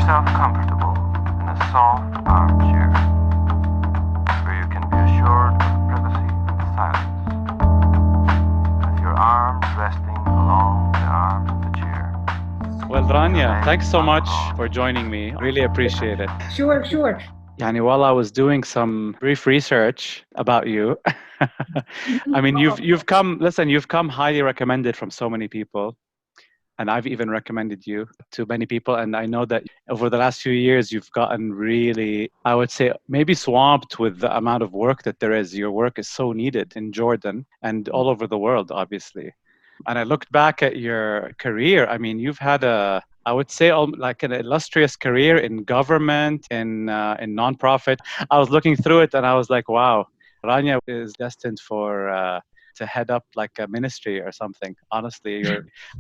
yourself comfortable in a soft armchair where you can be assured of privacy and silence, with your arms resting along the arms of the chair. Well, Rania, thanks so much for joining me. Really appreciate it. Sure. While I was doing some brief research about you, I mean, you've come highly recommended from so many people, and I've even recommended you to many people. And I know that over the last few years, you've gotten really, I would say, maybe swamped with the amount of work that there is. Your work is so needed in Jordan and all over the world, obviously. And I looked back at your career. I mean, you've had I would say, like an illustrious career in government, in nonprofit. I was looking through it and I was like, wow, Rania is destined for to head up like a ministry or something. Honestly,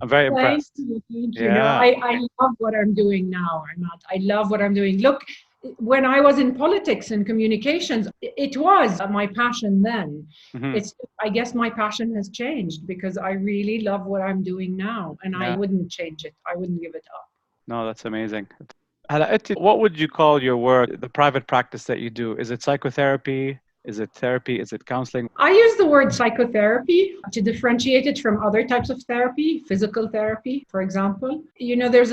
I'm very impressed. Thank you. Yeah. I love what I'm doing now, Imad. I love what I'm doing. Look, when I was in politics and communications, it was my passion then. Mhm. I guess my passion has changed because I really love what I'm doing now, and I Yeah. wouldn't change it. I wouldn't give it up. No, that's amazing. What would you call your work, the private practice that you do? Is it psychotherapy? Is it therapy? Is it counseling? I use the word psychotherapy to differentiate it from other types of therapy, physical therapy, for example. There's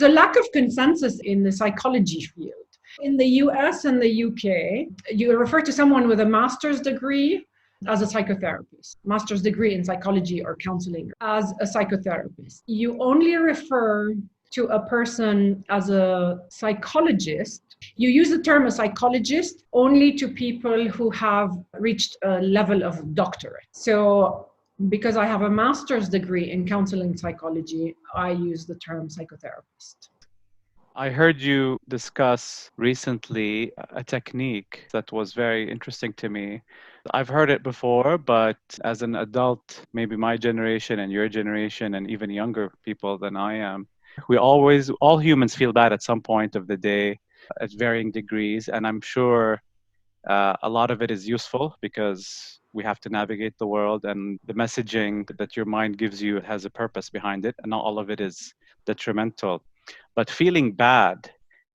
a lack of consensus in the psychology field. In the US and the UK, you refer to someone with a master's degree as a psychotherapist, master's degree in psychology or counseling as a psychotherapist. You only refer to a person as a psychologist. You use the term a psychologist only to people who have reached a level of doctorate. So because I have a master's degree in counseling psychology, I use the term psychotherapist. I heard you discuss recently a technique that was very interesting to me. I've heard it before, but as an adult, maybe my generation and your generation and even younger people than I am, all humans feel bad at some point of the day at varying degrees. And I'm sure a lot of it is useful because we have to navigate the world, and the messaging that your mind gives you has a purpose behind it, and not all of it is detrimental. But feeling bad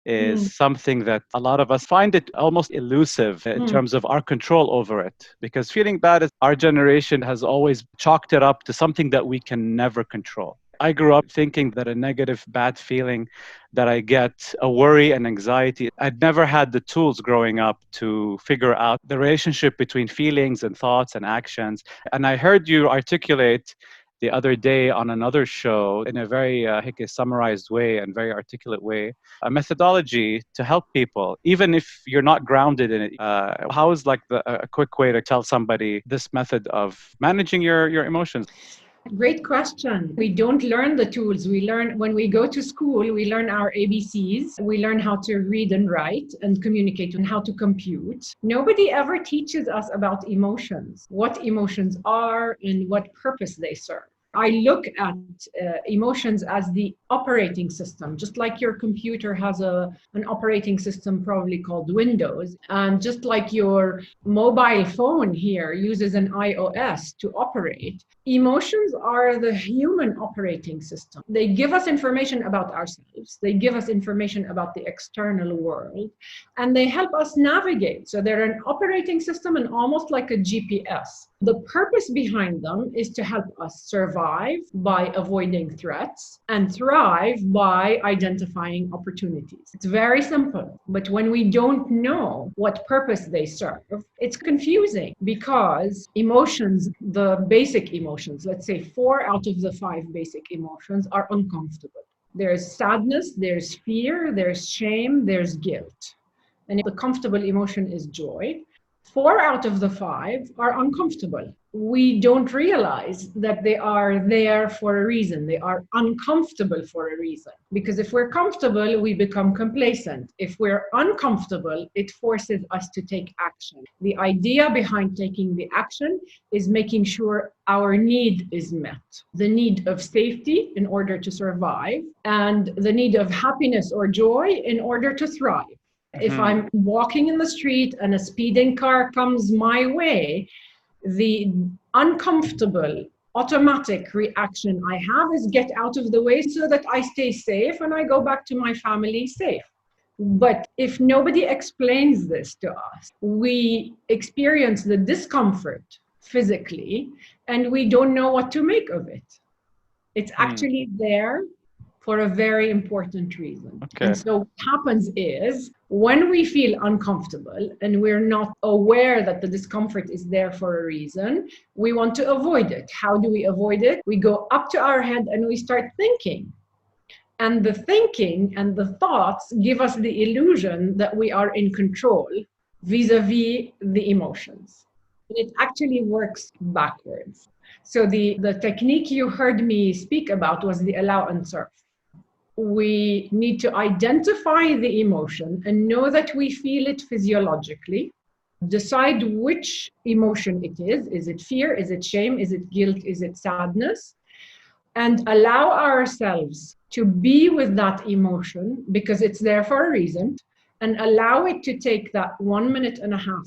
is something that a lot of us find it almost elusive in terms of our control over it. Because feeling bad, our generation has always chalked it up to something that we can never control. I grew up thinking that a negative, bad feeling that I get, a worry and anxiety, I'd never had the tools growing up to figure out the relationship between feelings and thoughts and actions. And I heard you articulate the other day on another show in a very summarized way and very articulate way, a methodology to help people, even if you're not grounded in it. How is like a quick way to tell somebody this method of managing your emotions? Great question. We don't learn the tools. We learn when we go to school, we learn our ABCs. We learn how to read and write and communicate and how to compute. Nobody ever teaches us about emotions, what emotions are and what purpose they serve. I look at emotions as the operating system, just like your computer has an operating system probably called Windows, and just like your mobile phone here uses an iOS to operate. Emotions are the human operating system. They give us information about ourselves. They give us information about the external world, and they help us navigate. So they're an operating system and almost like a GPS. The purpose behind them is to help us survive by avoiding threats and thrive by identifying opportunities. It's very simple, but when we don't know what purpose they serve, it's confusing because emotions, the basic emotions, let's say 4 out of the 5 basic emotions are uncomfortable. There's sadness, there's fear, there's shame, there's guilt. And the comfortable emotion is joy. 4 out of the 5 are uncomfortable. We don't realize that they are there for a reason. They are uncomfortable for a reason. Because if we're comfortable, we become complacent. If we're uncomfortable, it forces us to take action. The idea behind taking the action is making sure our need is met. The need of safety in order to survive, and the need of happiness or joy in order to thrive. If I'm walking in the street and a speeding car comes my way, the uncomfortable automatic reaction I have is get out of the way so that I stay safe and I go back to my family safe. But if nobody explains this to us, we experience the discomfort physically and we don't know what to make of it. It's actually there for a very important reason. Okay. And so what happens is when we feel uncomfortable and we're not aware that the discomfort is there for a reason, we want to avoid it. How do we avoid it? We go up to our head and we start thinking. And the thinking and the thoughts give us the illusion that we are in control vis-a-vis the emotions. It actually works backwards. So the technique you heard me speak about was the allow and surf. We need to identify the emotion and know that we feel it physiologically. Decide which emotion it is. Is it fear? Is it shame? Is it guilt? Is it sadness? And allow ourselves to be with that emotion because it's there for a reason, and allow it to take that 1.5 minutes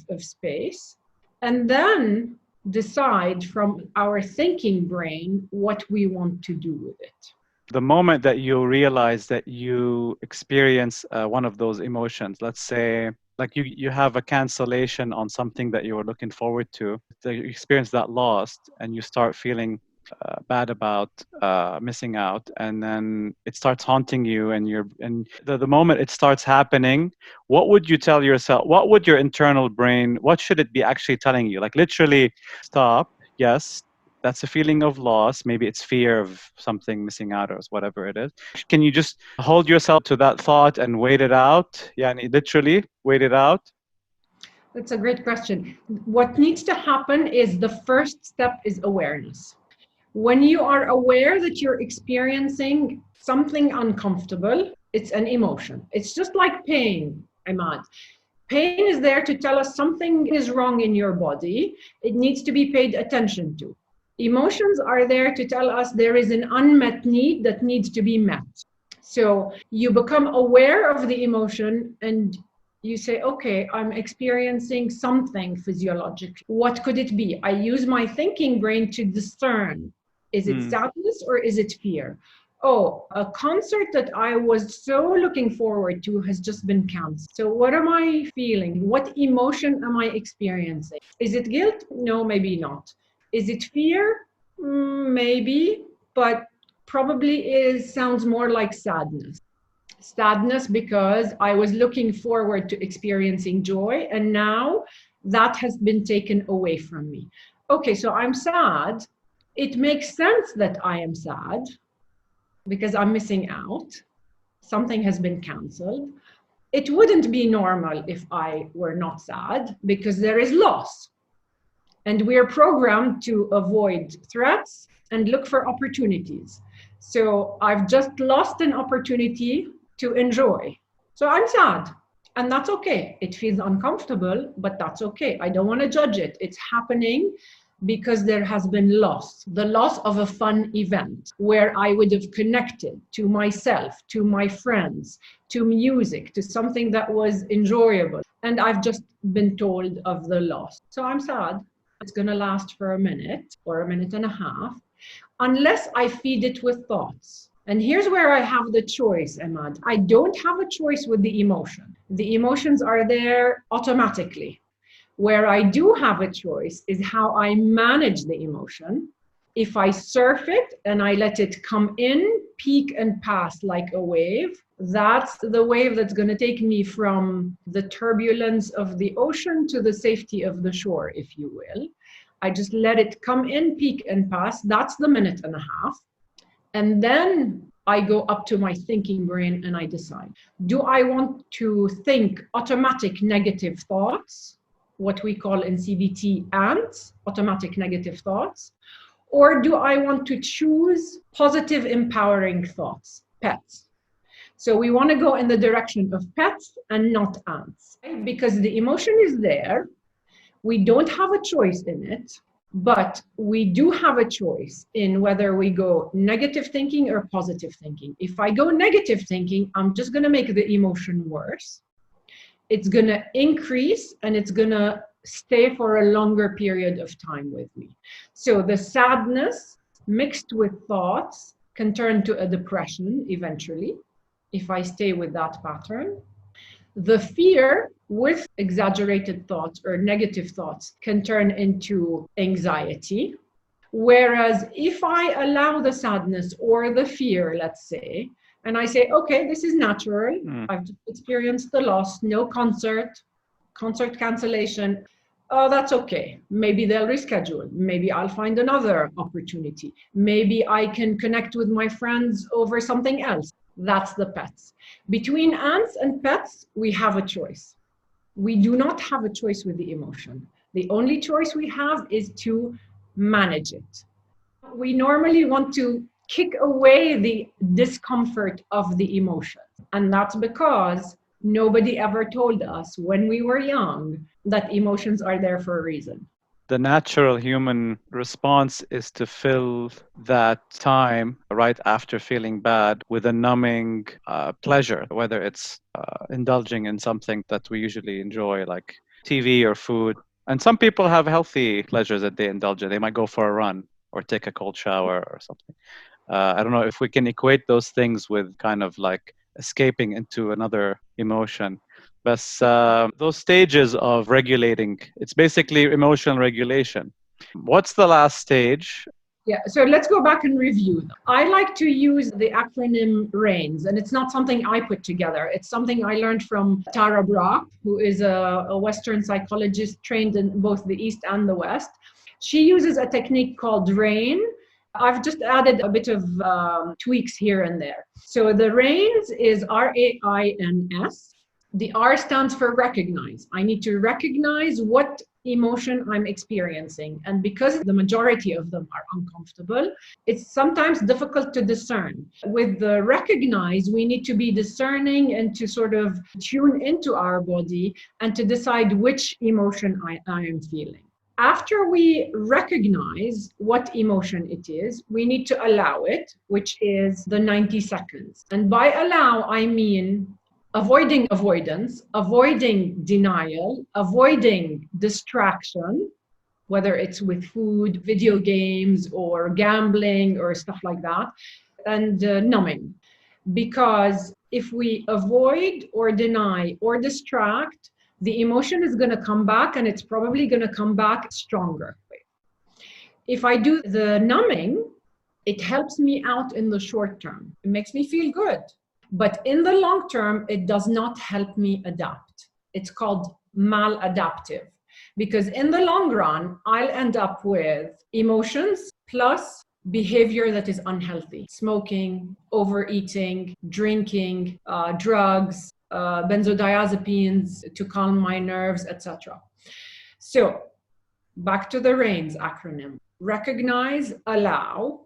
of space, and then decide from our thinking brain what we want to do with it. The moment that you realize that you experience one of those emotions, let's say like you have a cancellation on something that you were looking forward to, that you experience that loss and you start feeling bad about missing out, and then it starts haunting you, and the moment it starts happening, what would you tell yourself? What would your internal brain, what should it be actually telling you? Like literally stop. Yes, that's a feeling of loss. Maybe it's fear of something missing out or whatever it is. Can you just hold yourself to that thought and wait it out? Yeah, and literally wait it out. That's a great question. What needs to happen is the first step is awareness. When you are aware that you're experiencing something uncomfortable, it's an emotion. It's just like pain, Imad. Pain is there to tell us something is wrong in your body. It needs to be paid attention to. Emotions are there to tell us there is an unmet need that needs to be met. So you become aware of the emotion and you say, okay, I'm experiencing something physiologically. What could it be? I use my thinking brain to discern. Is it sadness or is it fear? Oh, a concert that I was so looking forward to has just been canceled. So what am I feeling? What emotion am I experiencing? Is it guilt? No, maybe not. Is it fear? Maybe, but probably sounds more like sadness. Sadness because I was looking forward to experiencing joy and now that has been taken away from me. Okay, so I'm sad. It makes sense that I am sad because I'm missing out. Something has been canceled. It wouldn't be normal if I were not sad because there is loss. And we are programmed to avoid threats and look for opportunities. So I've just lost an opportunity to enjoy. So I'm sad. And that's okay. It feels uncomfortable, but that's okay. I don't want to judge it. It's happening because there has been loss, the loss of a fun event where I would have connected to myself, to my friends, to music, to something that was enjoyable. And I've just been told of the loss. So I'm sad. It's going to last for a minute or 1.5 minutes, unless I feed it with thoughts. And here's where I have the choice, Imad. I don't have a choice with the emotion. The emotions are there automatically. Where I do have a choice is how I manage the emotion. If I surf it and I let it come in, peak and pass like a wave, that's the wave that's going to take me from the turbulence of the ocean to the safety of the shore, if you will. I just let it come in, peak and pass. That's the 1.5 minutes. And then I go up to my thinking brain and I decide, do I want to think automatic negative thoughts, what we call in CBT ANTs, automatic negative thoughts, or do I want to choose positive empowering thoughts, PETs? So we want to go in the direction of PETs and not ANTs, right? Because the emotion is there. We don't have a choice in it, but we do have a choice in whether we go negative thinking or positive thinking. If I go negative thinking, I'm just going to make the emotion worse. It's going to increase and it's going to stay for a longer period of time with me. So the sadness mixed with thoughts can turn to a depression eventually, if I stay with that pattern. The fear with exaggerated thoughts or negative thoughts can turn into anxiety. Whereas if I allow the sadness or the fear, let's say, and I say, okay, this is natural. I've just experienced the loss, no concert cancellation. Oh, that's okay. Maybe they'll reschedule. Maybe I'll find another opportunity. Maybe I can connect with my friends over something else. That's the pets. Between ants and pets, we have a choice. We do not have a choice with the emotion. The only choice we have is to manage it. We normally want to kick away the discomfort of the emotion. And that's because nobody ever told us when we were young that emotions are there for a reason. The natural human response is to fill that time right after feeling bad with a numbing pleasure, whether it's indulging in something that we usually enjoy, like TV or food. And some people have healthy pleasures that they indulge in. They might go for a run or take a cold shower or something. I don't know if we can equate those things with kind of like escaping into another emotion. But those stages of regulating, it's basically emotional regulation. What's the last stage? Yeah, so let's go back and review. I like to use the acronym RAINS, and it's not something I put together. It's something I learned from Tara Brach, who is a Western psychologist trained in both the East and the West. She uses a technique called RAIN. I've just added a bit of tweaks here and there. So the RAINS is RAINS. The R stands for recognize. I need to recognize what emotion I'm experiencing. And because the majority of them are uncomfortable, it's sometimes difficult to discern. With the recognize, we need to be discerning and to sort of tune into our body and to decide which emotion I am feeling. After we recognize what emotion it is, we need to allow it, which is the 90 seconds. And by allow, I mean avoiding avoidance, avoiding denial, avoiding distraction, whether it's with food, video games, or gambling, or stuff like that, and numbing. Because if we avoid or deny or distract, the emotion is going to come back, and it's probably going to come back stronger. If I do the numbing, it helps me out in the short term. It makes me feel good. But in the long term, it does not help me adapt. It's called maladaptive. Because in the long run, I'll end up with emotions plus behavior that is unhealthy. Smoking, overeating, drinking, drugs, benzodiazepines to calm my nerves, etc. So back to the RAINS acronym. Recognize, allow,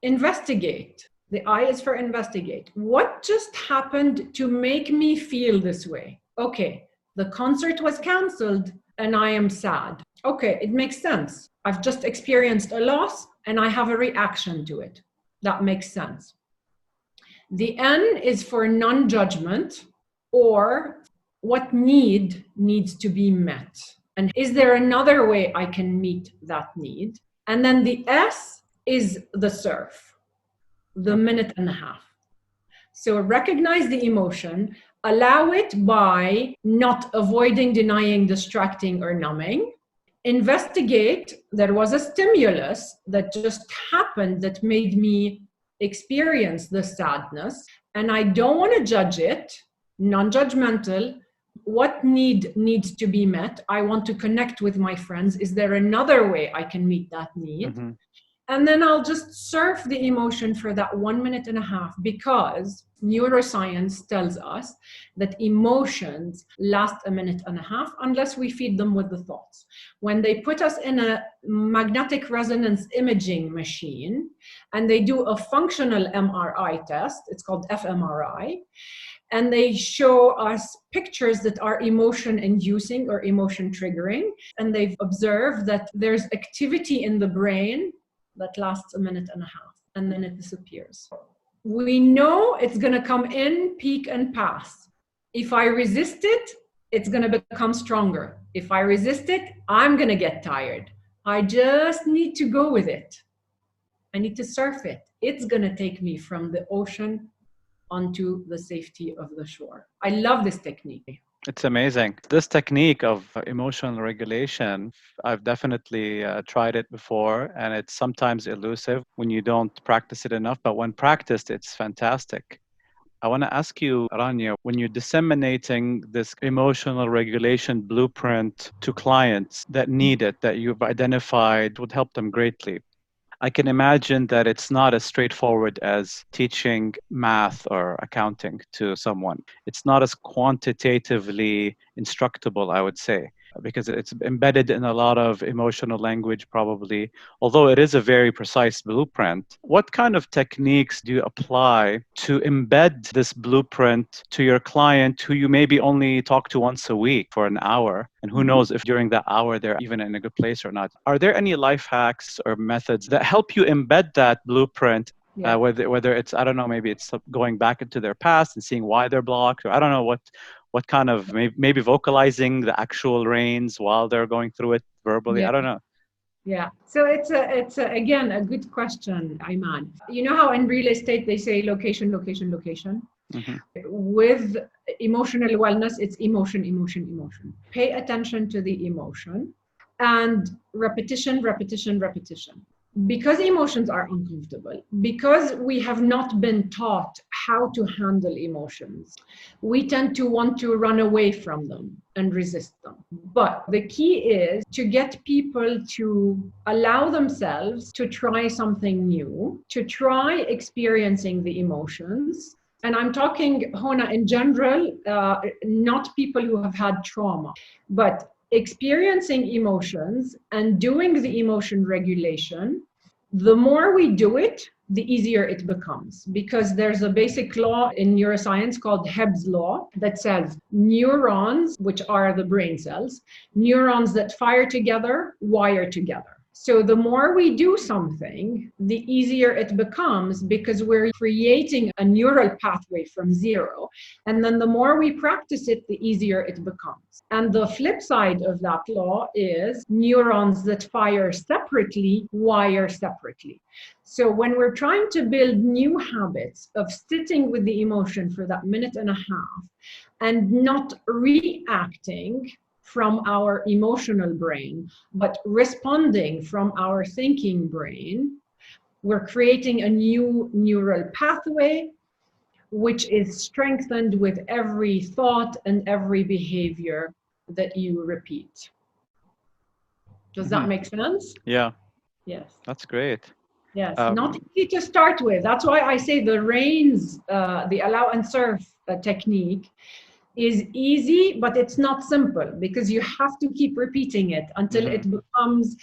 investigate. The I is for investigate. What just happened to make me feel this way? Okay, the concert was canceled and I am sad. Okay, it makes sense. I've just experienced a loss and I have a reaction to it. That makes sense. The N is for non-judgment, or what needs to be met. And is there another way I can meet that need? And then the S is the surf, the minute and a half. So recognize the emotion, allow it by not avoiding, denying, distracting, or numbing. Investigate, there was a stimulus that just happened that made me experience the sadness, and I don't want to judge it, non-judgmental. What needs to be met? I want to connect with my friends. Is there another way I can meet that need? Mm-hmm. And then I'll just surf the emotion for that 1 minute and a half, because neuroscience tells us that emotions last a minute and a half unless we feed them with the thoughts. When they put us in a magnetic resonance imaging machine and they do a functional MRI test, it's called fMRI, and they show us pictures that are emotion inducing or emotion triggering, and they've observed that there's activity in the brain that lasts a minute and a half, and then it disappears. We know it's going to come in, peak, and pass. If I resist it, it's going to become stronger. If I resist it, I'm going to get tired. I just need to go with it. I need to surf it. It's going to take me from the ocean onto the safety of the shore. I love this technique. It's amazing. This technique of emotional regulation, I've definitely tried it before, and it's sometimes elusive when you don't practice it enough, but when practiced, it's fantastic. I want to ask you, Rania, when you're disseminating this emotional regulation blueprint to clients that need it, that you've identified would help them greatly, I can imagine that it's not as straightforward as teaching math or accounting to someone. It's not as quantitatively instructable, I would say, because it's embedded in a lot of emotional language, probably, although it is a very precise blueprint. What kind of techniques do you apply to embed this blueprint to your client who you maybe only talk to once a week for an hour? And who knows if during that hour they're even in a good place or not? Are there any life hacks or methods that help you embed that blueprint? Yeah. Whether it's, I don't know, maybe it's going back into their past and seeing why they're blocked, or I don't know what kind of, maybe vocalizing the actual rains while they're going through it verbally. Yeah. I don't know. Yeah. So it's again a good question, Imad. You know how in real estate they say location, location, location? Mm-hmm. With emotional wellness, it's emotion, emotion, emotion. Pay attention to the emotion and repetition, repetition, repetition. Because emotions are uncomfortable, because we have not been taught how to handle emotions, we tend to want to run away from them and resist them. But the key is to get people to allow themselves to try something new, to try experiencing the emotions. And I'm talking, Hona, in general, not people who have had trauma, but experiencing emotions and doing the emotion regulation. The more we do it, the easier it becomes, because there's a basic law in neuroscience called Hebb's law that says neurons, which are the brain cells, neurons that fire together, wire together. So the more we do something, the easier it becomes, because we're creating a neural pathway from zero. And then the more we practice it, the easier it becomes. And the flip side of that law is neurons that fire separately, wire separately. So when we're trying to build new habits of sitting with the emotion for that minute and a half and not reacting from our emotional brain, but responding from our thinking brain, we're creating a new neural pathway, which is strengthened with every thought and every behavior that you repeat. Does that make sense? Yeah. Yes. That's great. Yes. Not easy to start with. That's why I say the reins, the allow and surf technique is easy, but it's not simple, because you have to keep repeating it until it becomes,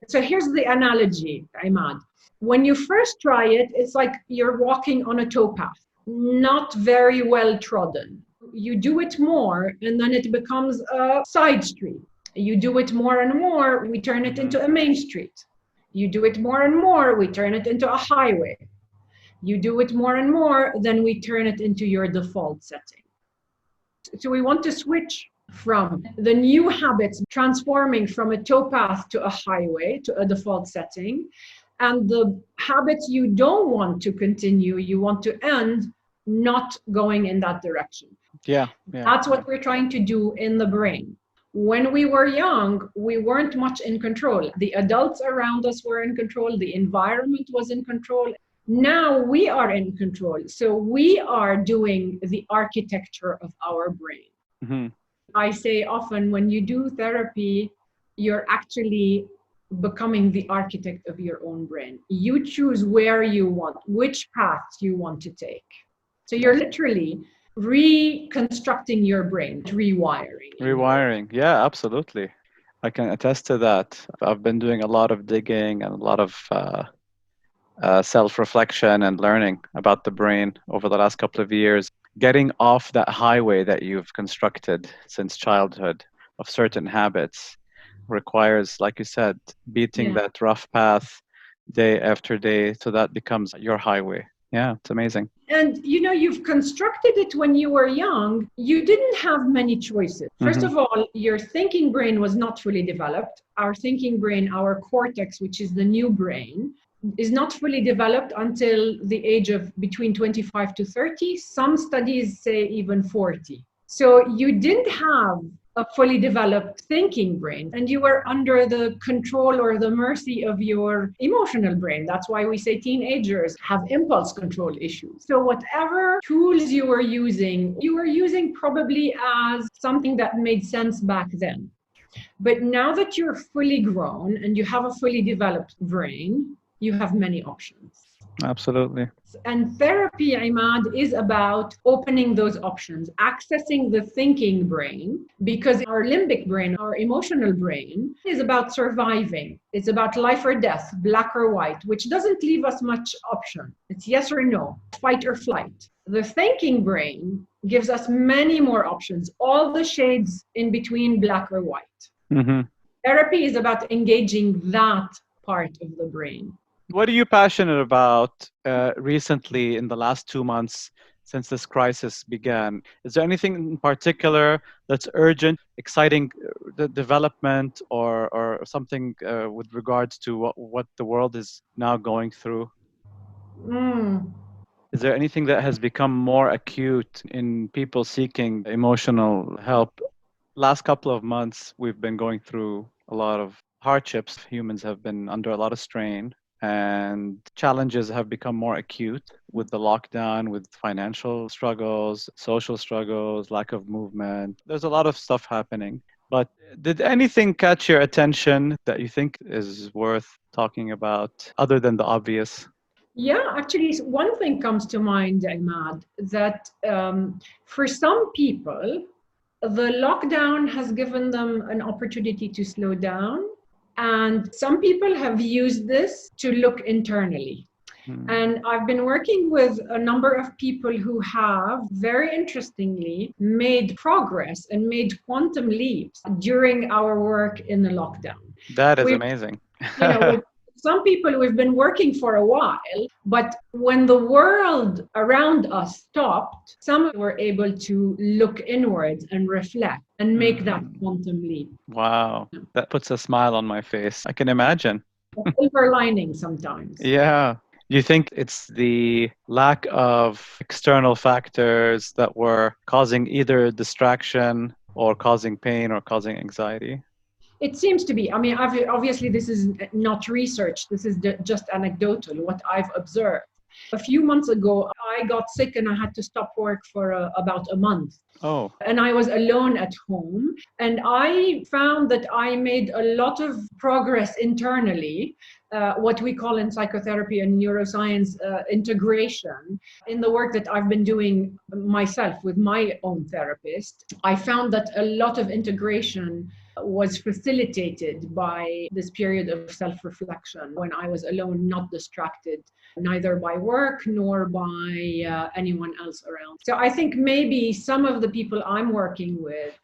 so here's the analogy, Imad. When you first try it, it's like you're walking on a towpath, not very well trodden. You do it more, and then it becomes a side street. You do it more and more, we turn it into a main street. You do it more and more, we turn it into a highway. You do it more and more, then we turn it into your default setting. So we want to switch from the new habits, transforming from a towpath to a highway, to a default setting. And the habits you don't want to continue, you want to end, not going in that direction. Yeah. That's what we're trying to do in the brain. When we were young, we weren't much in control. The adults around us were in control. The environment was in control. Now we are in control. So we are doing the architecture of our brain. I say often, when you do therapy, you're actually becoming the architect of your own brain. You choose where you want, which paths you want to take. So you're literally reconstructing your brain, rewiring. Rewiring. Yeah, absolutely. I can attest to that. I've been doing a lot of digging and a lot of self-reflection and learning about the brain over the last couple of years. Getting off that highway that you've constructed since childhood of certain habits requires, like you said, beating that rough path day after day, so that becomes your highway. Yeah, it's amazing. And you've constructed it when you were young. You didn't have many choices. First of all, your thinking brain was not fully developed. Our thinking brain, our cortex, which is the new brain, is not fully developed until the age of between 25 to 30. Some studies say even 40. So you didn't have a fully developed thinking brain, and you were under the control or the mercy of your emotional brain. That's why we say teenagers have impulse control issues. So whatever tools you were using probably as something that made sense back then. But now that you're fully grown and you have a fully developed brain, you have many options. Absolutely. And therapy, Imad, is about opening those options, accessing the thinking brain, because our limbic brain, our emotional brain, is about surviving. It's about life or death, black or white, which doesn't leave us much option. It's yes or no, fight or flight. The thinking brain gives us many more options, all the shades in between black or white. Mm-hmm. Therapy is about engaging that part of the brain. What are you passionate about recently in the last 2 months since this crisis began? Is there anything in particular that's urgent, exciting the development, or something with regards to what the world is now going through? Is there anything that has become more acute in people seeking emotional help? Last couple of months, we've been going through a lot of hardships. Humans have been under a lot of strain, and challenges have become more acute with the lockdown, with financial struggles, social struggles, lack of movement. There's a lot of stuff happening. But did anything catch your attention that you think is worth talking about other than the obvious? Yeah, actually, one thing comes to mind, Imad, that for some people, the lockdown has given them an opportunity to slow down. And some people have used this to look internally. And I've been working with a number of people who have, very interestingly, made progress and made quantum leaps during our work in the lockdown. That is amazing. With some people we've been working for a while, but when the world around us stopped, some were able to look inwards and reflect and make that quantum leap. Wow, that puts a smile on my face. I can imagine. A silver lining sometimes. Yeah. You think it's the lack of external factors that were causing either distraction or causing pain or causing anxiety? It seems to be. I mean, obviously, this is not research. This is just anecdotal, what I've observed. A few months ago, I got sick and I had to stop work for about a month. Oh. And I was alone at home. And I found that I made a lot of progress internally, what we call in psychotherapy and neuroscience integration. In the work that I've been doing myself with my own therapist, I found that a lot of integration was facilitated by this period of self-reflection when I was alone, not distracted, neither by work nor by anyone else around. So I think maybe some of the people I'm working with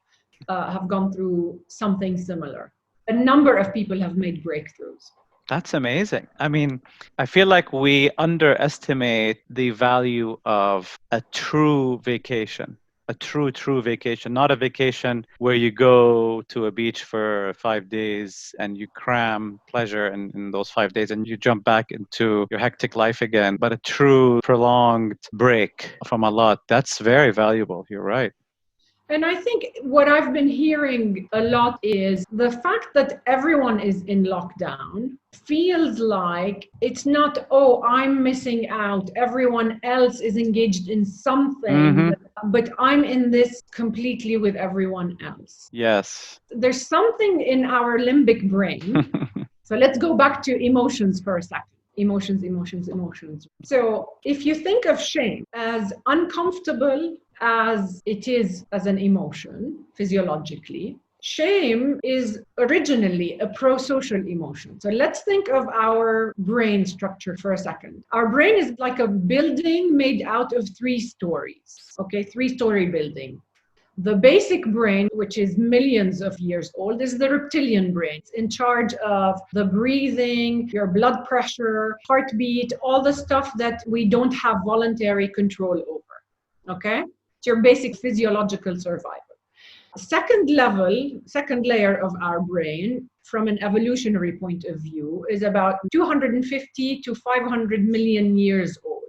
have gone through something similar. A number of people have made breakthroughs. That's amazing. I mean, I feel like we underestimate the value of a true vacation. A true vacation, not a vacation where you go to a beach for 5 days and you cram pleasure in those 5 days and you jump back into your hectic life again, but a true prolonged break from a lot. That's very valuable. You're right. And I think what I've been hearing a lot is the fact that everyone is in lockdown feels like it's not, oh, I'm missing out. Everyone else is engaged in something, but I'm in this completely with everyone else. Yes. There's something in our limbic brain. So let's go back to emotions for a second. Emotions. So if you think of shame as uncomfortable as it is as an emotion physiologically, shame is originally a pro-social emotion. So let's think of our brain structure for a second. Our brain is like a building made out of 3 stories, okay, 3-story building. The basic brain, which is millions of years old, is the reptilian brain. It's in charge of the breathing, your blood pressure, heartbeat, all the stuff that we don't have voluntary control over, okay? It's your basic physiological survival. Second layer of our brain from an evolutionary point of view is about 250 to 500 million years old.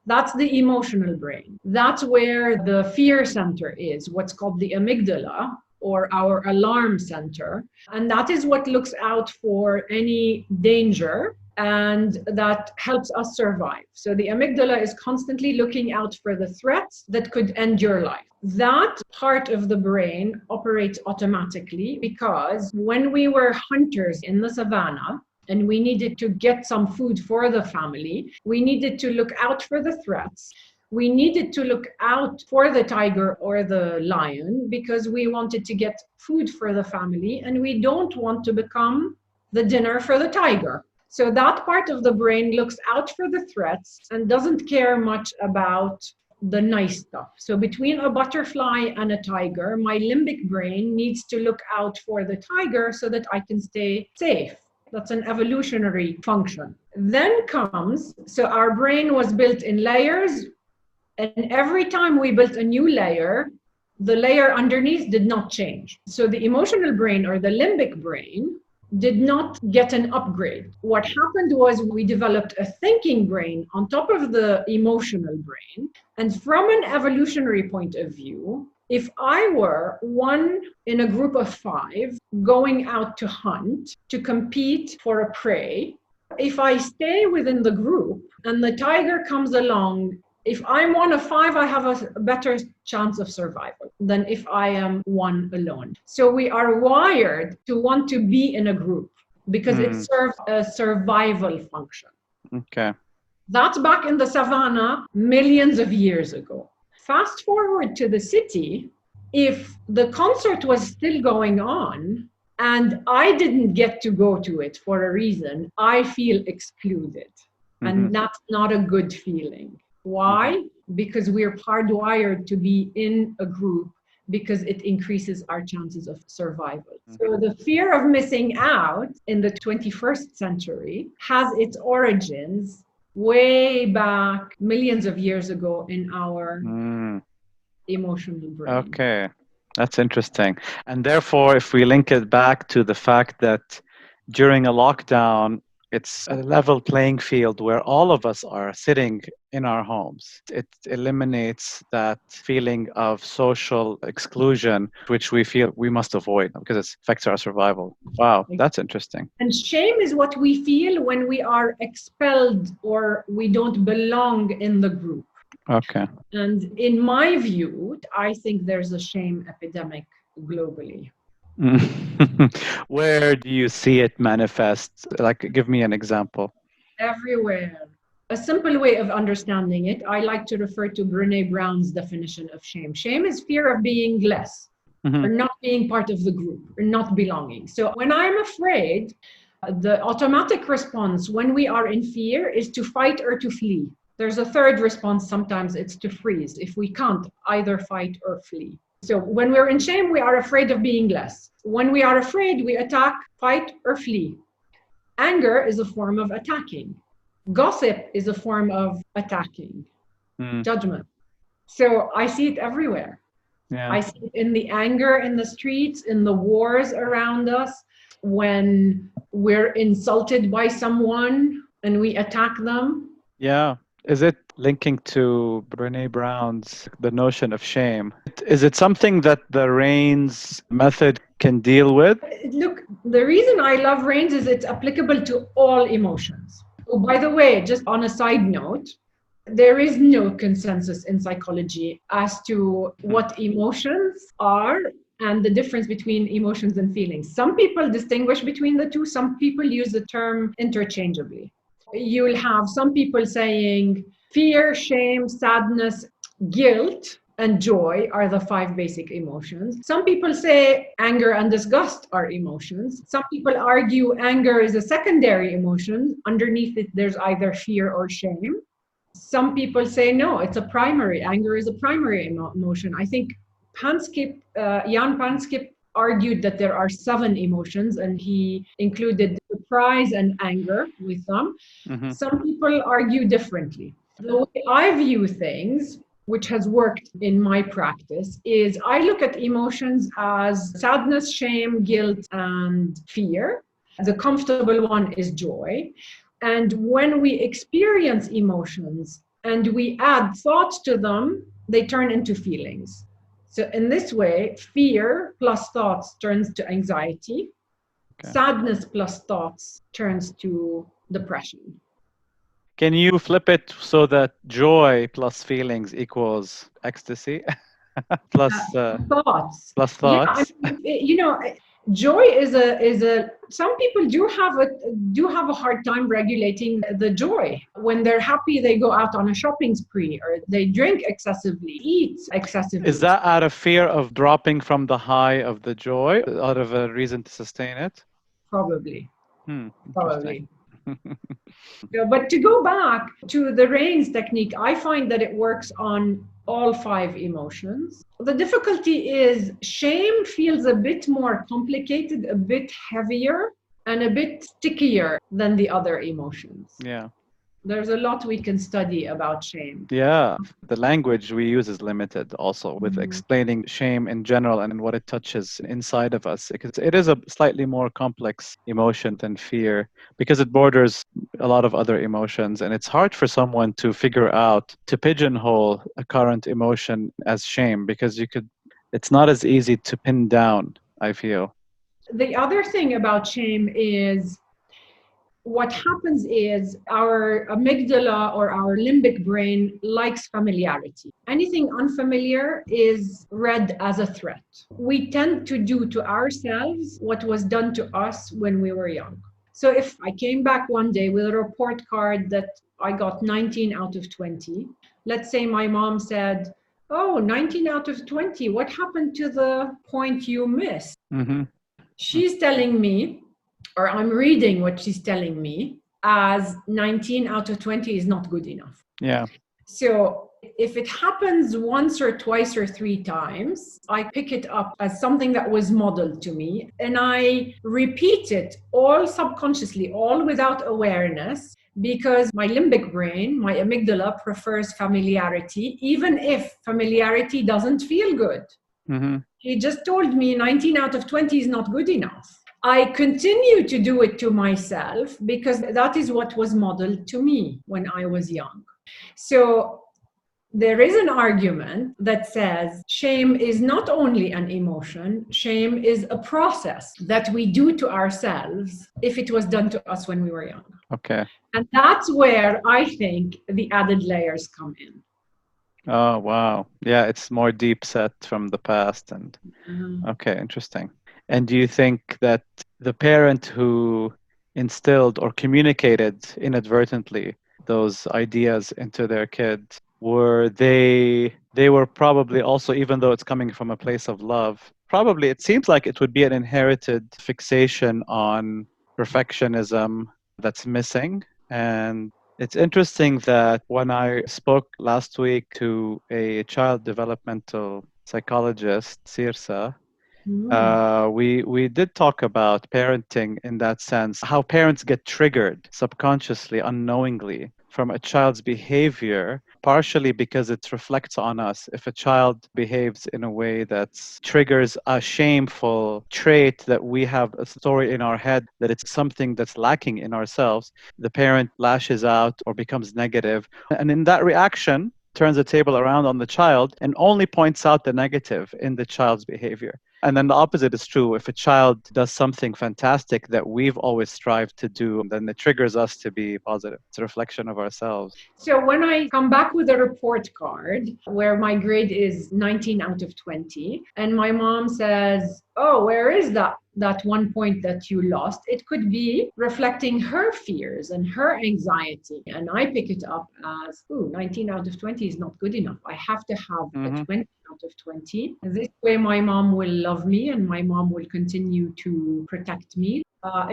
That's the emotional brain. That's where the fear center is, what's called the amygdala, or our alarm center. And that is what looks out for any danger, and that helps us survive. So the amygdala is constantly looking out for the threats that could end your life. That part of the brain operates automatically because when we were hunters in the savannah, and we needed to get some food for the family, we needed to look out for the threats. We needed to look out for the tiger or the lion because we wanted to get food for the family, and we don't want to become the dinner for the tiger. So that part of the brain looks out for the threats and doesn't care much about the nice stuff. So between a butterfly and a tiger, my limbic brain needs to look out for the tiger so that I can stay safe. That's an evolutionary function. Then comes, so our brain was built in layers, and every time we built a new layer, the layer underneath did not change. So the emotional brain, or the limbic brain, did not get an upgrade. What happened was we developed a thinking brain on top of the emotional brain. And from an evolutionary point of view, if I were one in a group of 5 going out to hunt, to compete for a prey, if I stay within the group and the tiger comes along, if I'm one of 5, I have a better chance of survival than if I am one alone. So we are wired to want to be in a group because it serves a survival function. Okay. That's back in the savannah millions of years ago. Fast forward to the city, if the concert was still going on and I didn't get to go to it for a reason, I feel excluded. And that's not a good feeling. Why? Because we're hardwired to be in a group because it increases our chances of survival. So the fear of missing out in the 21st century has its origins way back millions of years ago in our emotional brain. Okay, that's interesting. And therefore, if we link it back to the fact that during a lockdown, it's a level playing field where all of us are sitting in our homes. It eliminates that feeling of social exclusion, which we feel we must avoid because it affects our survival. Wow, that's interesting. And shame is what we feel when we are expelled or we don't belong in the group. Okay. And in my view, I think there's a shame epidemic globally. Where do you see it manifest? Like, give me an example. Everywhere. A simple way of understanding it, I like to refer to Brené Brown's definition of shame. Shame is fear of being less, or not being part of the group, or not belonging. So when I'm afraid, the automatic response when we are in fear is to fight or to flee. There's a third response, sometimes it's to freeze, if we can't either fight or flee. So when we're in shame, we are afraid of being less. When we are afraid, we attack, fight, or flee. Anger is a form of attacking. Gossip is a form of attacking. Judgment. So I see it everywhere. Yeah. I see it in the anger in the streets, in the wars around us, when we're insulted by someone and we attack them. Yeah. Is it linking to Brené Brown's the notion of shame? Is it something that the RAINS method can deal with? Look, the reason I love RAINS is it's applicable to all emotions. Oh, by the way, just on a side note, there is no consensus in psychology as to what emotions are and the difference between emotions and feelings. Some people distinguish between the two. Some people use the term interchangeably. You will have some people saying fear, shame, sadness, guilt, and joy are the 5 basic emotions. Some people say anger and disgust are emotions. Some people argue anger is a secondary emotion. Underneath it, there's either fear or shame. Some people say no, it's a primary. Anger is a primary emotion. I think Jan Panskip argued that there are 7 emotions, and he included surprise and anger with them. Some people argue differently. The way I view things, which has worked in my practice, is I look at emotions as sadness, shame, guilt, and fear. The comfortable one is joy. And when we experience emotions and we add thoughts to them, they turn into feelings. So in this way, fear plus thoughts turns to anxiety. Okay. Sadness plus thoughts turns to depression. Can you flip it so that joy plus feelings equals ecstasy plus Thoughts. plus Yeah, I thoughts? mean, joy is a. Some people do have a hard time regulating the joy. When they're happy, they go out on a shopping spree, or they drink excessively, eat excessively. Is that out of fear of dropping from the high of the joy, out of a reason to sustain it? Probably. Interesting. But to go back to the RAINS technique, I find that it works on all 5 emotions. The difficulty is shame feels a bit more complicated, a bit heavier, and a bit stickier than the other emotions. Yeah. There's a lot we can study about shame. Yeah, the language we use is limited also with explaining shame in general and what it touches inside of us. Because it is a slightly more complex emotion than fear because it borders a lot of other emotions. And it's hard for someone to figure out, to pigeonhole a current emotion as shame because it's not as easy to pin down, I feel. The other thing about shame is what happens is our amygdala or our limbic brain likes familiarity. Anything unfamiliar is read as a threat. We tend to do to ourselves what was done to us when we were young. So if I came back one day with a report card that I got 19 out of 20, let's say my mom said, "Oh, 19 out of 20, what happened to the point you missed?" She's telling me, or I'm reading what she's telling me as 19 out of 20 is not good enough. Yeah. So if it happens once or twice or 3 times, I pick it up as something that was modeled to me and I repeat it all subconsciously, all without awareness, because my limbic brain, my amygdala prefers familiarity, even if familiarity doesn't feel good. He just told me 19 out of 20 is not good enough. I continue to do it to myself because that is what was modeled to me when I was young. So there is an argument that says shame is not only an emotion, shame is a process that we do to ourselves if it was done to us when we were young. Okay. And that's where I think the added layers come in. Oh, wow. Yeah, it's more deep set from the past. And okay, interesting. And do you think that the parent who instilled or communicated inadvertently those ideas into their kid, they were probably also, even though it's coming from a place of love, probably it seems like it would be an inherited fixation on perfectionism that's missing. And it's interesting that when I spoke last week to a child developmental psychologist, Sirsa, we did talk about parenting in that sense, how parents get triggered subconsciously, unknowingly from a child's behavior, partially because it reflects on us. If a child behaves in a way that triggers a shameful trait that we have a story in our head that it's something that's lacking in ourselves, the parent lashes out or becomes negative. And in that reaction, turns the table around on the child and only points out the negative in the child's behavior. And then the opposite is true. If a child does something fantastic that we've always strived to do, then it triggers us to be positive. It's a reflection of ourselves. So when I come back with a report card where my grade is 19 out of 20, and my mom says, "Oh, where is that 1 point that you lost?" It could be reflecting her fears and her anxiety. And I pick it up as, 19 out of 20 is not good enough. I have to have a 20 out of 20. This way my mom will love me and my mom will continue to protect me.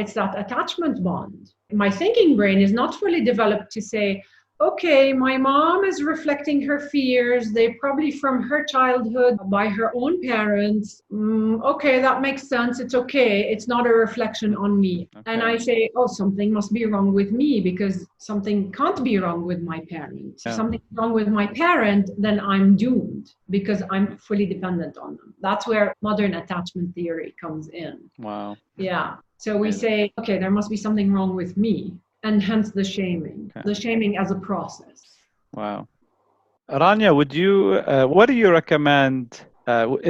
It's that attachment bond. My thinking brain is not fully developed to say, okay, my mom is reflecting her fears. They probably from her childhood by her own parents. Okay, that makes sense. It's okay. It's not a reflection on me. And I Okay. say, oh, something must be wrong with me because something can't be wrong with my parent. If Yeah. something's wrong with my parent, then I'm doomed because I'm fully dependent on them. That's where modern attachment theory comes in. Wow. Yeah. So we Amazing. say, okay, there must be something wrong with me, and hence Okay. the shaming as a process. Wow. Rania, what do you recommend?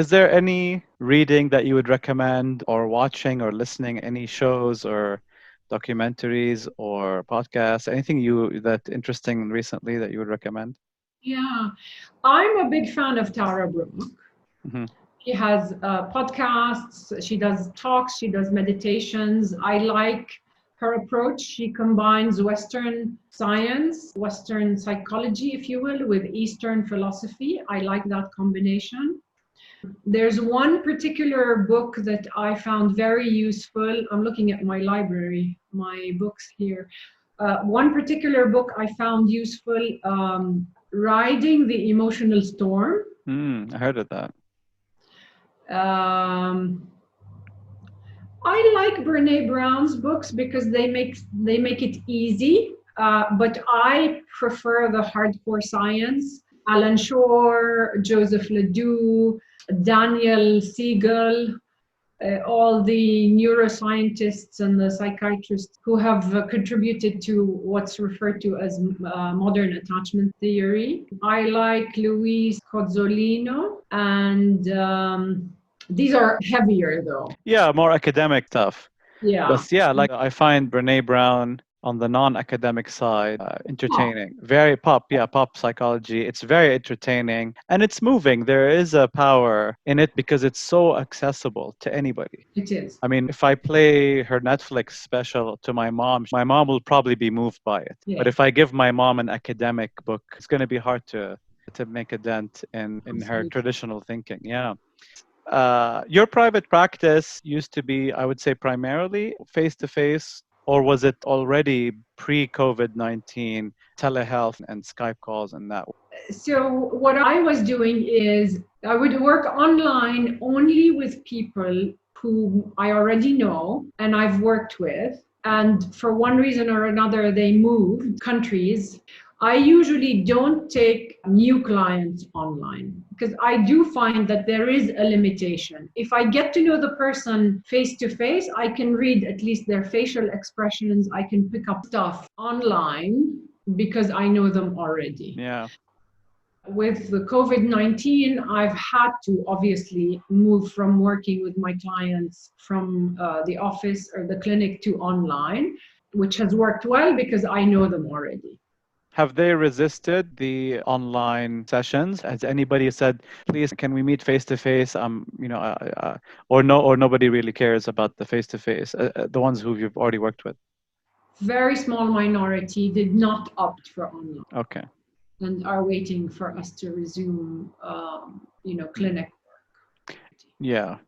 Is there any reading that you would recommend, or watching or listening, any shows or documentaries or podcasts, anything that interesting recently that you would recommend? Yeah. I'm a big fan of Tara Brooke. Hmm. She has podcasts, she does talks, she does meditations. I like her approach. She combines Western science, Western psychology, if you will, with Eastern philosophy. I like that combination. There's one particular book that I found very useful. I'm looking at my library, my books here. One particular book I found useful, Riding the Emotional Storm. I heard of that. Um, I like Brene Brown's books because they make it easy, but I prefer the hardcore science. Alan Shore, Joseph Ledoux, Daniel Siegel, all the neuroscientists and the psychiatrists who have contributed to what's referred to as modern attachment theory. I like Luis Cozzolino, and these are heavier though. Yeah, more academic stuff. Yeah. But yeah, like I find Brene Brown on the non-academic side entertaining. Very pop psychology. It's very entertaining and it's moving. There is a power in it because it's so accessible to anybody. It is. I mean, if I play her Netflix special to my mom will probably be moved by it. Yeah. But if I give my mom an academic book, it's going to be hard to make a dent in her Absolutely. traditional thinking. Yeah. Your private practice used to be, I would say, primarily face to face, or was it already pre COVID-19 telehealth and Skype calls and that? So what I was doing is I would work online only with people who I already know and I've worked with. And for one reason or another, they moved countries. I usually don't take new clients online because I do find that there is a limitation. If I get to know the person face to face, I can read at least their facial expressions. I can pick up stuff online because I know them already. Yeah. With the COVID-19, I've had to obviously move from working with my clients from the office or the clinic to online, which has worked well because I know them already. Have they resisted the online sessions? Has anybody said, "Please, can we meet face to face?" Or nobody really cares about the face to face. The ones who you've already worked with. Very small minority did not opt for online. Okay. And are waiting for us to resume, clinic work. Yeah.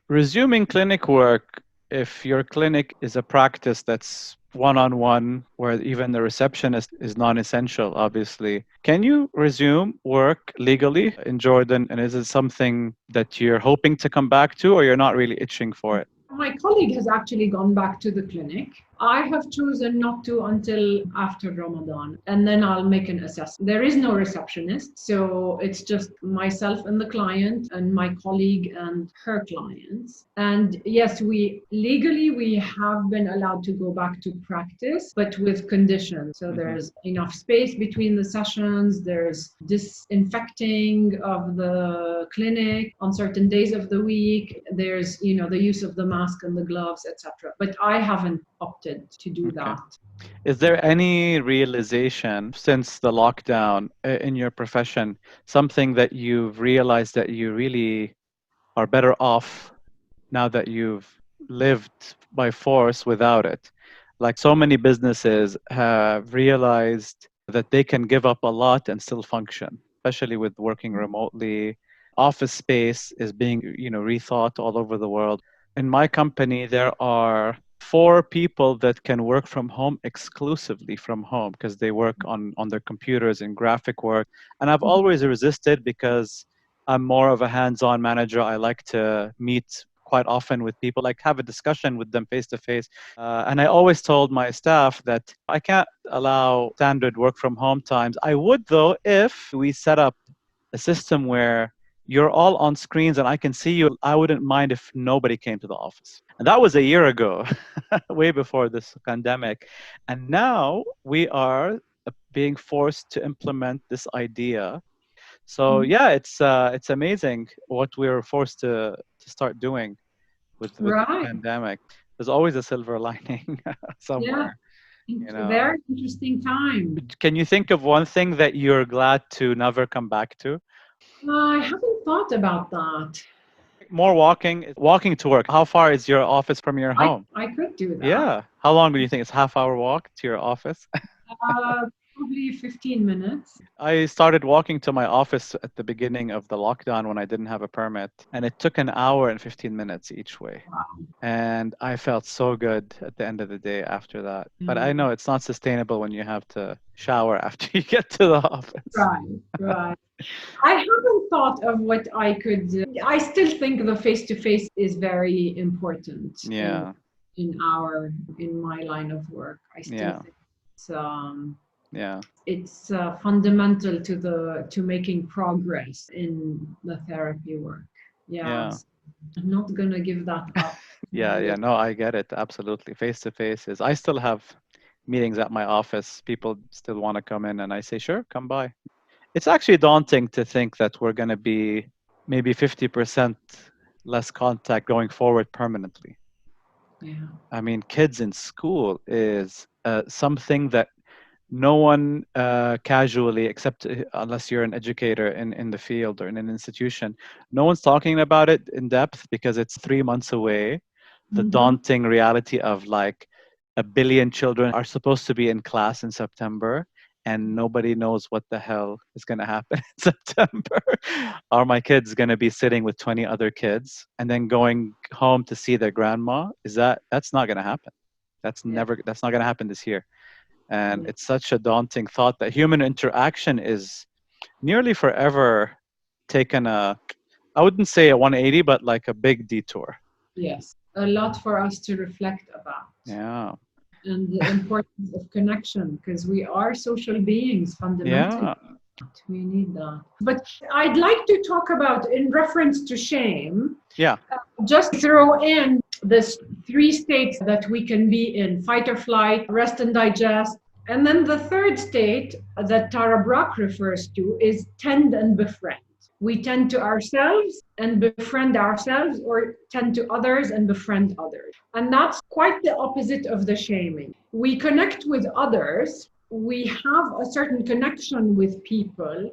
Resuming clinic work, if your clinic is a practice that's one-on-one, where even the receptionist is non-essential, obviously, can you resume work legally in Jordan? And is it something that you're hoping to come back to, or you're not really itching for it? My colleague has actually gone back to the clinic. I have chosen not to until after Ramadan, and then I'll make an assessment. There is no receptionist, so it's just myself and the client and my colleague and her clients. And yes, we have been allowed to go back to practice, but with conditions. So there's enough space between the sessions, there's disinfecting of the clinic on certain days of the week, there's the use of the mask and the gloves, etc. But I haven't opted to do that. Is there any realization since the lockdown in your profession, something that you've realized that you really are better off now that you've lived by force without it? Like so many businesses have realized that they can give up a lot and still function, especially with working remotely. Office space is being, rethought all over the world. In my company, there are for people that can work from home exclusively from home because they work on their computers in graphic work. And I've always resisted because I'm more of a hands-on manager. I like to meet quite often with people, like have a discussion with them face to face. And I always told my staff that I can't allow standard work from home times. I would, though, if we set up a system where you're all on screens and I can see you. I wouldn't mind if nobody came to the office. And that was a year ago, way before this pandemic. And now we are being forced to implement this idea. So yeah, it's amazing what we're forced to start doing with the Right. pandemic. There's always a silver lining Yeah. somewhere, you It's a know. very interesting time. Can you think of one thing that you're glad to never come back to? I haven't thought about that. More walking to work. How far is your office from your home? I could do that. Yeah. How long do you think? It's half-hour walk to your office? Probably 15 minutes. I started walking to my office at the beginning of the lockdown when I didn't have a permit, and it took an hour and 15 minutes each way. Wow. And I felt so good at the end of the day after that. But I know it's not sustainable when you have to shower after you get to the office. Right, right. I haven't thought of what I could do. I still think the face-to-face is very important Yeah. in my line of work. I still think it's fundamental to making progress in the therapy work. Yeah. I'm not gonna give that up. Yeah. No, I get it. Absolutely. Face to face is, I still have meetings at my office. People still want to come in and I say, sure, come by. It's actually daunting to think that we're going to be maybe 50% less contact going forward permanently. Yeah. I mean, kids in school is something that no one casually, except unless you're an educator in the field or in an institution, no one's talking about it in depth because it's 3 months away. The daunting reality of like 1 billion children are supposed to be in class in September and nobody knows what the hell is going to happen in September. Are my kids going to be sitting with 20 other kids and then going home to see their grandma? That's not going to happen. That's not going to happen this year. And it's such a daunting thought that human interaction is nearly forever taken I wouldn't say a 180, but like a big detour. Yes, a lot for us to reflect about. Yeah. And the importance of connection, because we are social beings fundamentally. Yeah. We need that. But I'd like to talk about, in reference to shame, just throw in this 3 states that we can be in: fight or flight, rest and digest. And then the third state that Tara Brach refers to is tend and befriend. We tend to ourselves and befriend ourselves, or tend to others and befriend others. And that's quite the opposite of the shaming. We connect with others, we have a certain connection with people,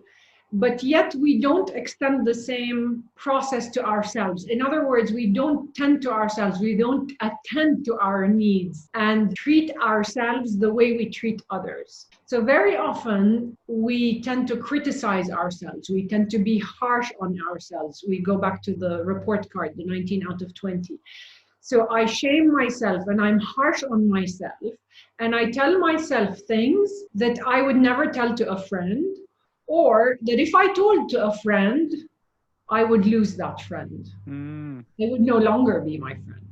but yet we don't extend the same process to ourselves. In other words, we don't tend to ourselves, we don't attend to our needs and treat ourselves the way we treat others. So very often we tend to criticize ourselves, we tend to be harsh on ourselves. We go back to the report card, the 19 out of 20. So I shame myself and I'm harsh on myself, and I tell myself things that I would never tell to a friend, or that if I told to a friend, I would lose that friend. They would no longer be my friend.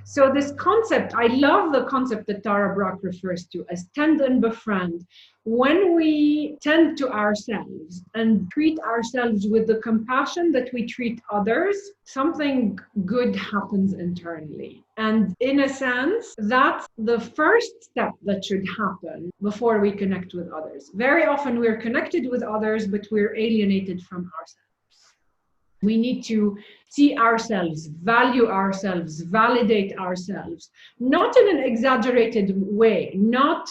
So this concept, I love the concept that Tara Brach refers to as tend and befriend. When we tend to ourselves and treat ourselves with the compassion that we treat others, something good happens internally. And in a sense, that's the first step that should happen before we connect with others. Very often we're connected with others, but we're alienated from ourselves. We need to see ourselves, value ourselves, validate ourselves, not in an exaggerated way, not,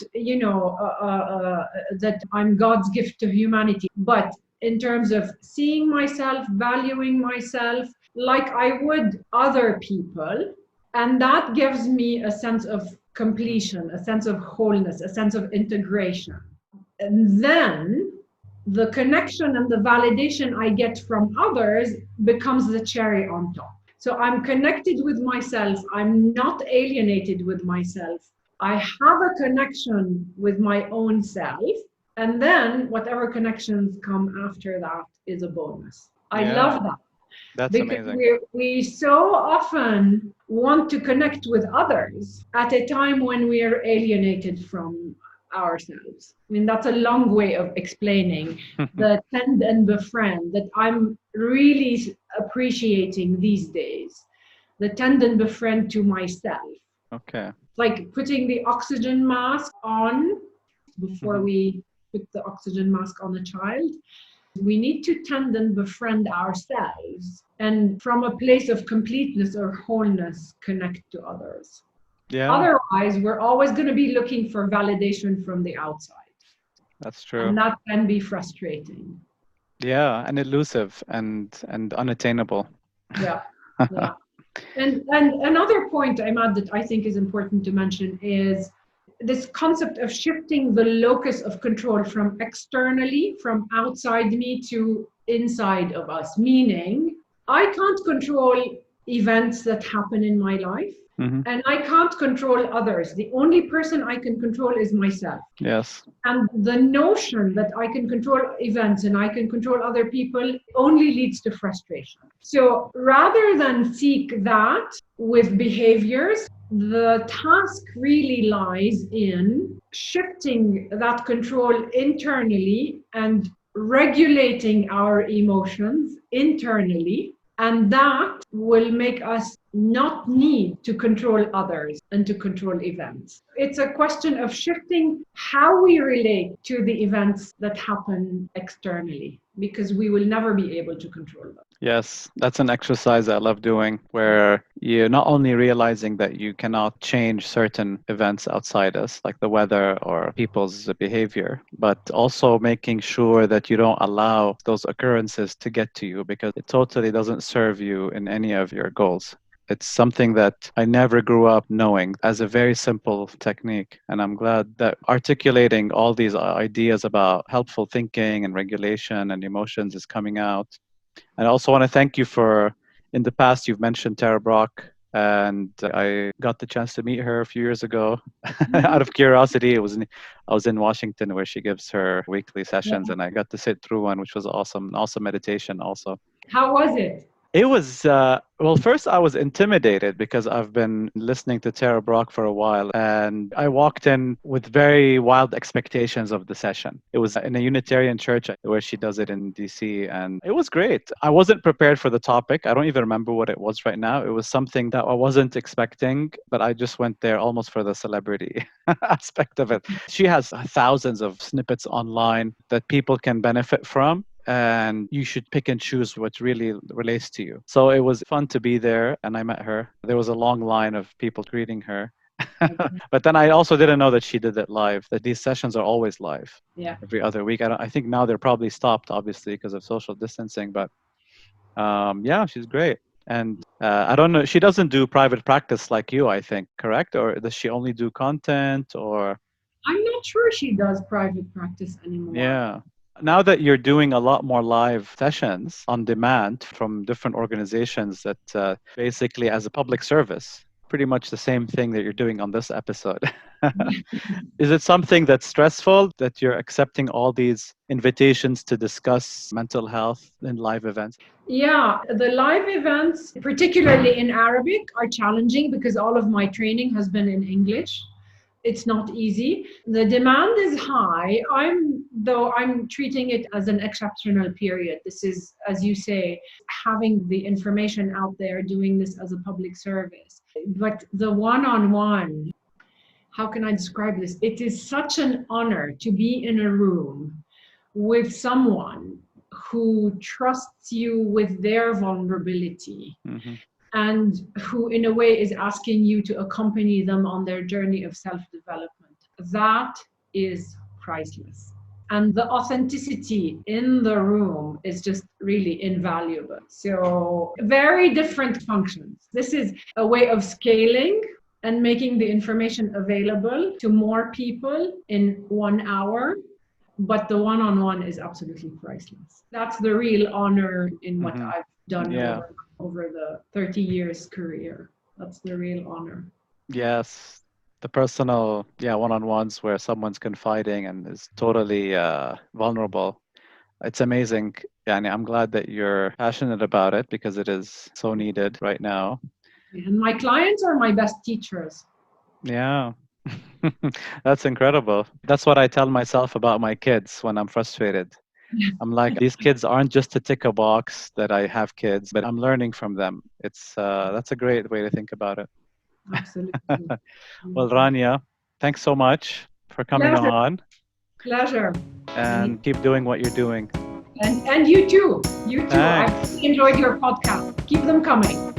that I'm God's gift to humanity, but in terms of seeing myself, valuing myself like I would other people. And that gives me a sense of completion, a sense of wholeness, a sense of integration. And then the connection and the validation I get from others becomes the cherry on top. So I'm connected with myself. I'm not alienated with myself. I have a connection with my own self. And then whatever connections come after that is a bonus. I love that. That's Because amazing. we so often want to connect with others at a time when we are alienated from ourselves. I mean, that's a long way of explaining the tend and befriend that I'm really appreciating these days. The tend and befriend to myself. Okay. Like putting the oxygen mask on before we put the oxygen mask on a child. We need to tend and befriend ourselves and from a place of completeness or wholeness connect to others. Yeah, Otherwise, we're always going to be looking for validation from the outside. that's true. And that can be frustrating. Yeah, and elusive and unattainable. Yeah. Yeah. And another point, Imad, that I think is important to mention is this concept of shifting the locus of control from externally, from outside me to inside of us, meaning I can't control events that happen in my life and I can't control others. The only person I can control is myself. Yes. And the notion that I can control events and I can control other people only leads to frustration. So rather than seek that with behaviors, the task really lies in shifting that control internally and regulating our emotions internally. And that will make us not need to control others and to control events. It's a question of shifting how we relate to the events that happen externally, because we will never be able to control them. Yes, that's an exercise I love doing where you're not only realizing that you cannot change certain events outside us, like the weather or people's behavior, but also making sure that you don't allow those occurrences to get to you because it totally doesn't serve you in any of your goals. It's something that I never grew up knowing as a very simple technique. And I'm glad that articulating all these ideas about helpful thinking and regulation and emotions is coming out. And I also want to thank you for, in the past, you've mentioned Tara Brock, and I got the chance to meet her a few years ago. Out of curiosity, I was in Washington where she gives her weekly sessions, and I got to sit through one, which was awesome. And also meditation, also. How was it? It was, well, first I was intimidated because I've been listening to Tara Brock for a while and I walked in with very wild expectations of the session. It was in a Unitarian church where she does it in DC and it was great. I wasn't prepared for the topic. I don't even remember what it was right now. It was something that I wasn't expecting, but I just went there almost for the celebrity aspect of it. She has thousands of snippets online that people can benefit from. And you should pick and choose what really relates to you. So it was fun to be there, and I met her. There was a long line of people greeting her. But then I also didn't know that she did it live, that these sessions are always live. Yeah. Every other week. I think now they're probably stopped, obviously, because of social distancing. But yeah, she's great. And I don't know, she doesn't do private practice like you, I think, correct? Or does she only do content or? I'm not sure she does private practice anymore. Yeah. Now that you're doing a lot more live sessions on demand from different organizations that basically as a public service, pretty much the same thing that you're doing on this episode. Is it something that's stressful that you're accepting all these invitations to discuss mental health in live events? Yeah, the live events, particularly in Arabic, are challenging because all of my training has been in English. It's not easy. The demand is high. Though I'm treating it as an exceptional period. This is, as you say, having the information out there, doing this as a public service. But the one-on-one, how can I describe this? It is such an honor to be in a room with someone who trusts you with their vulnerability. Mm-hmm. And who in a way is asking you to accompany them on their journey of self-development. That is priceless. And the authenticity in the room is just really invaluable. So very different functions. This is a way of scaling and making the information available to more people in 1 hour. But the one-on-one is absolutely priceless. That's the real honor in what I've done. Yeah. over the 30 years career. That's the real honor. Yes, the personal, one-on-ones where someone's confiding and is totally vulnerable. It's amazing. And I'm glad that you're passionate about it because it is so needed right now. And my clients are my best teachers. Yeah. That's incredible. That's what I tell myself about my kids when I'm frustrated. I'm like, these kids aren't just to tick a box that I have kids, but I'm learning from them. It's that's a great way to think about it. Absolutely. Well, Rania, thanks so much for coming Pleasure. on Pleasure. and keep doing what you're doing. And you too. You too. I've Thanks. really enjoyed your podcast. Keep them coming.